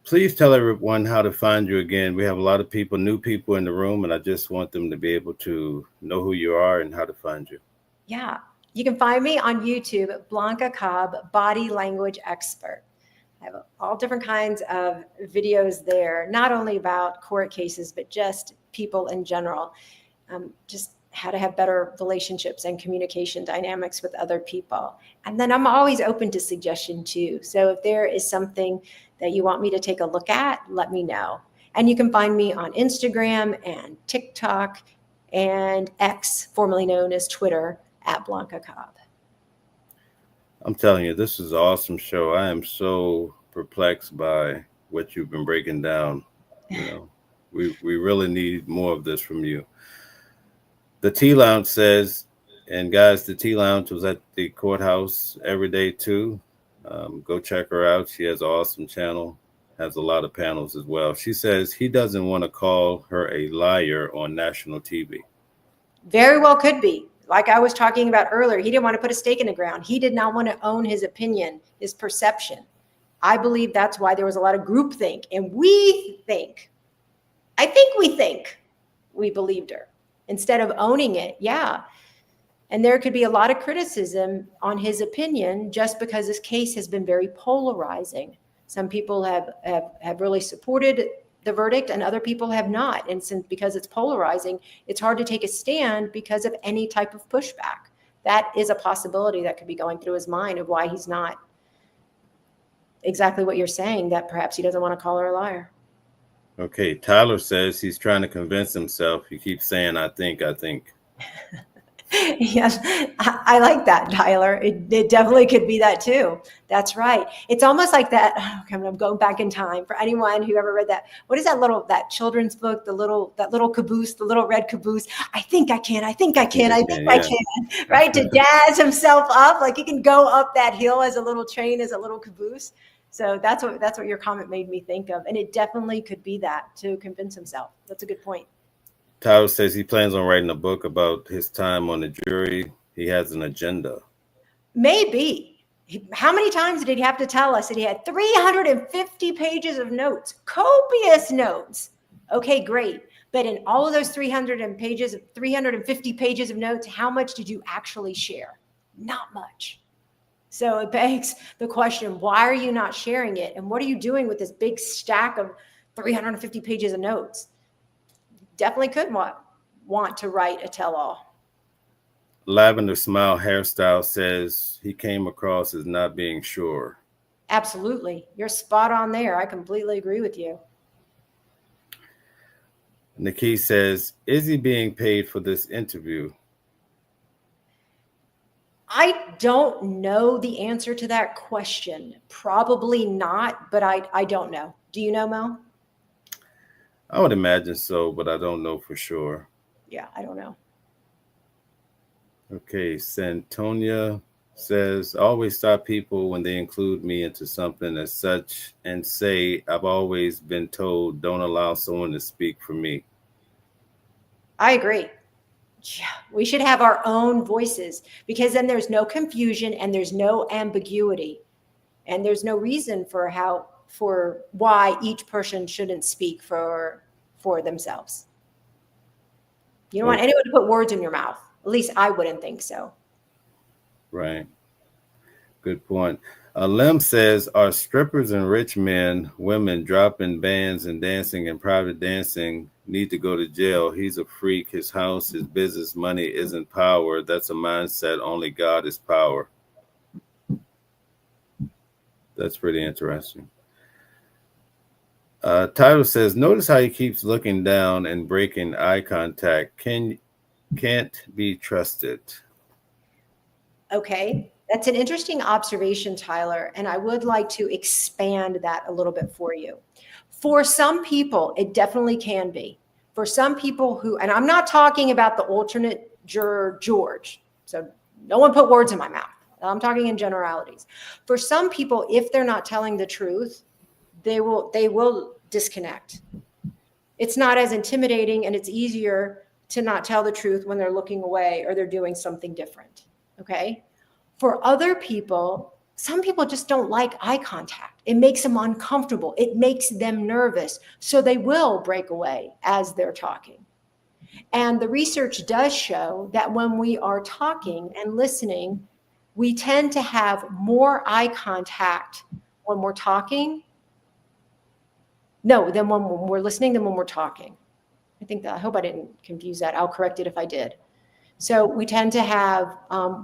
Please tell everyone how to find you again. We have a lot of people, new people in the room, and I just want them to be able to know who you are and how to find you. Yeah. You can find me on YouTube, Blanca Cobb, Body Language Expert. I have all different kinds of videos there, not only about court cases, but just people in general. Just how to have better relationships and communication dynamics with other people. And then I'm always open to suggestion too. So if there is something that you want me to take a look at, let me know. And you can find me on Instagram and TikTok and X, formerly known as Twitter, at Blanca Cobb. I'm telling you, this is an awesome show. I am so perplexed by what you've been breaking down. You know, we really need more of this from you. The Tea Lounge says, and guys, the Tea Lounge was at the courthouse every day too. Go check her out. She has an awesome channel, has a lot of panels as well. She says he doesn't want to call her a liar on national TV. Very well could be. Like I was talking about earlier, he didn't want to put a stake in the ground. He did not want to own his opinion, his perception. I believe that's why there was a lot of groupthink. And I think we believed her instead of owning it. Yeah. And there could be a lot of criticism on his opinion just because this case has been very polarizing. Some people have really supported the verdict and other people have not. And since because it's polarizing, it's hard to take a stand because of any type of pushback. That is a possibility that could be going through his mind of why he's not exactly what you're saying, that perhaps he doesn't want to call her a liar. Okay, Tyler says he's trying to convince himself. He keeps saying, I think. Yes, I like that, Tyler. It definitely could be that too. That's right. It's almost like that. Okay, I'm going back in time. For anyone who ever read that, what is that children's book, that little caboose, the little red caboose? I think I can. I can. Right? To jazz himself up, like he can go up that hill as a little train, as a little caboose. So that's what your comment made me think of. And it definitely could be that, to convince himself. That's a good point. Tyler says he plans on writing a book about his time on the jury. He has an agenda. Maybe. How many times did he have to tell us that he had 350 pages of notes, copious notes? Okay, great. But in all of those 350 pages of notes, how much did you actually share? Not much. So it begs the question, why are you not sharing it? And what are you doing with this big stack of 350 pages of notes? Definitely could want to write a tell-all. Lavender Smile Hairstyle says he came across as not being sure. Absolutely. You're spot on there. I completely agree with you. Nikki says, is he being paid for this interview? I don't know the answer to that question. Probably not, but I don't know. Do you know, Mel? I would imagine so, but I don't know for sure. Yeah, I don't know. Okay, Santonia says, I always stop people when they include me into something as such and say, I've always been told don't allow someone to speak for me. I agree. Yeah, we should have our own voices because then there's no confusion and there's no ambiguity and there's no reason for why each person shouldn't speak for themselves. You don't want anyone to put words in your mouth. At least I wouldn't think so. Right. Good point. Lem says, are strippers and rich women dropping bands and dancing in private dancing need to go to jail? He's a freak. His house, his business, money isn't power. That's a mindset. Only God is power. That's pretty interesting. Tyler says, notice how he keeps looking down and breaking eye contact. Can't be trusted. Okay, that's an interesting observation, Tyler, and I would like to expand that a little bit for you. For some people, it definitely can be. For some people and I'm not talking about the alternate juror, George, so no one put words in my mouth. I'm talking in generalities. For some people, if they're not telling the truth, they will disconnect. It's not as intimidating and it's easier to not tell the truth when they're looking away or they're doing something different. Okay. For other people, some people just don't like eye contact. It makes them uncomfortable. It makes them nervous. So they will break away as they're talking. And the research does show that when we are talking and listening, we tend to have more eye contact when we're talking. No, than when we're listening than when we're talking. I hope I didn't confuse that. I'll correct it if I did. So we tend to have,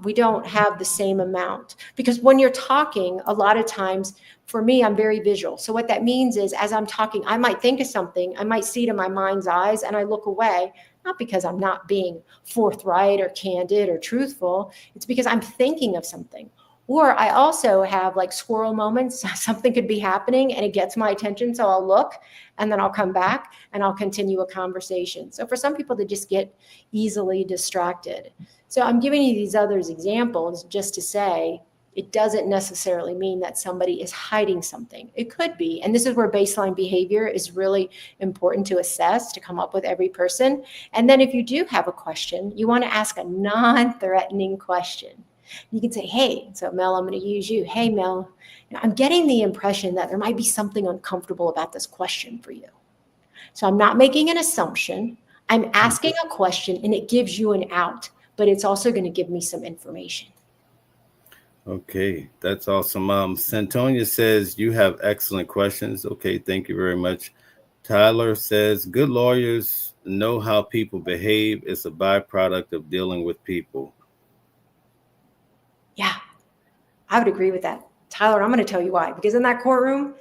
we don't have the same amount, because when you're talking, a lot of times, for me, I'm very visual. So what that means is, as I'm talking, I might think of something, I might see it in my mind's eyes, and I look away, not because I'm not being forthright or candid or truthful. It's because I'm thinking of something. Or I also have like squirrel moments. Something could be happening and it gets my attention. So I'll look and then I'll come back and I'll continue a conversation. So for some people, they just get easily distracted. So I'm giving you these other examples just to say it doesn't necessarily mean that somebody is hiding something. It could be. And this is where baseline behavior is really important to assess, to come up with every person. And then if you do have a question, you want to ask a non-threatening question. You can say, hey, so Mel, I'm going to use you. Hey, Mel, I'm getting the impression that there might be something uncomfortable about this question for you. So I'm not making an assumption. I'm asking a question and it gives you an out, but it's also going to give me some information. Okay, that's awesome. Santonia says you have excellent questions. Okay, thank you very much. Tyler says good lawyers know how people behave. It's a byproduct of dealing with people. Yeah, I would agree with that. Tyler, I'm going to tell you why. Because in that courtroom,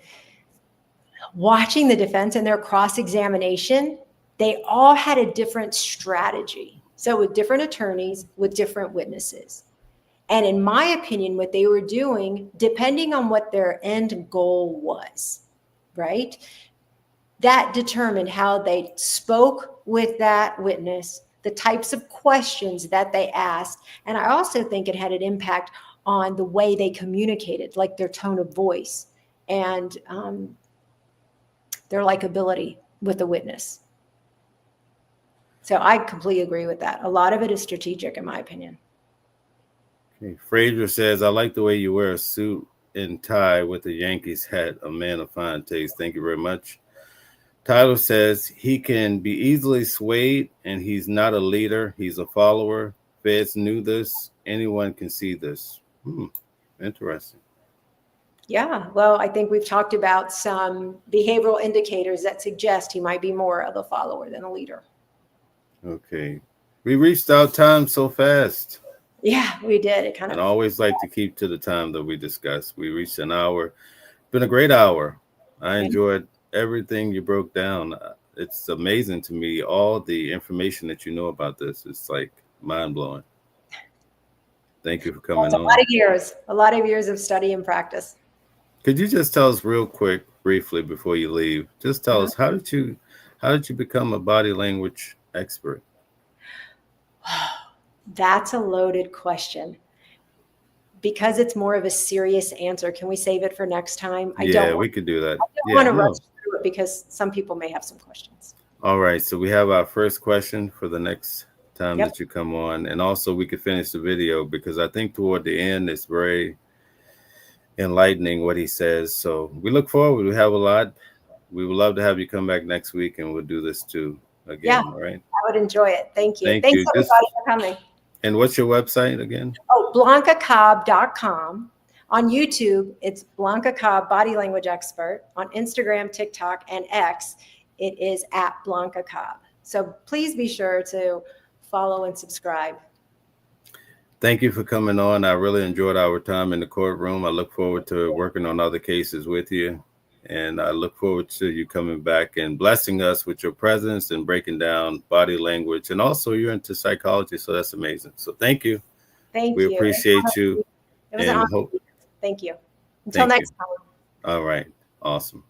watching the defense and their cross-examination, they all had a different strategy. So with different attorneys, with different witnesses. And in my opinion, what they were doing, depending on what their end goal was, right? That determined how they spoke with that witness, the types of questions that they asked. And I also think it had an impact on the way they communicated, like their tone of voice and their likability with the witness. So I completely agree with that. A lot of it is strategic, in my opinion. Okay. Fraser says, I like the way you wear a suit and tie with a Yankees hat, a man of fine taste. Thank you very much. Tyler says he can be easily swayed and he's not a leader. He's a follower. Feds knew this. Anyone can see this. Interesting. Yeah, well, I think we've talked about some behavioral indicators that suggest he might be more of a follower than a leader. Okay. We reached our time so fast. Yeah, we did. It And I always like to keep to the time that we discussed. We reached an hour. It's been a great hour. I enjoyed everything you broke down. It's amazing to me, all the information that you know about this. It's like mind-blowing. Thank you for coming on. A lot of years of study and practice. Could you just tell us real quick, briefly, before you leave, just tell us, how did you become a body language expert? That's a loaded question. Because it's more of a serious answer, can we save it for next time? We could do that. I don't want to rush through it because some people may have some questions. All right. So we have our first question for the next time that you come on. And also we could finish the video because I think toward the end, it's very enlightening what he says. So we look forward. We have a lot. We would love to have you come back next week and we'll do this too again. Yeah, all right. I would enjoy it. Thank you. Thanks everybody for coming. And what's your website again? Oh, BlancaCobb.com. On YouTube, it's Blanca Cobb, body language expert. On Instagram, TikTok, and X, it is at Blanca Cobb. So please be sure to follow and subscribe. Thank you for coming on. I really enjoyed our time in the courtroom. I look forward to working on other cases with you. And I look forward to you coming back and blessing us with your presence and breaking down body language. And also you're into psychology, so that's amazing. So thank you. Thank you. We appreciate you. It was an honor. Thank you. Until next time. All right. Awesome.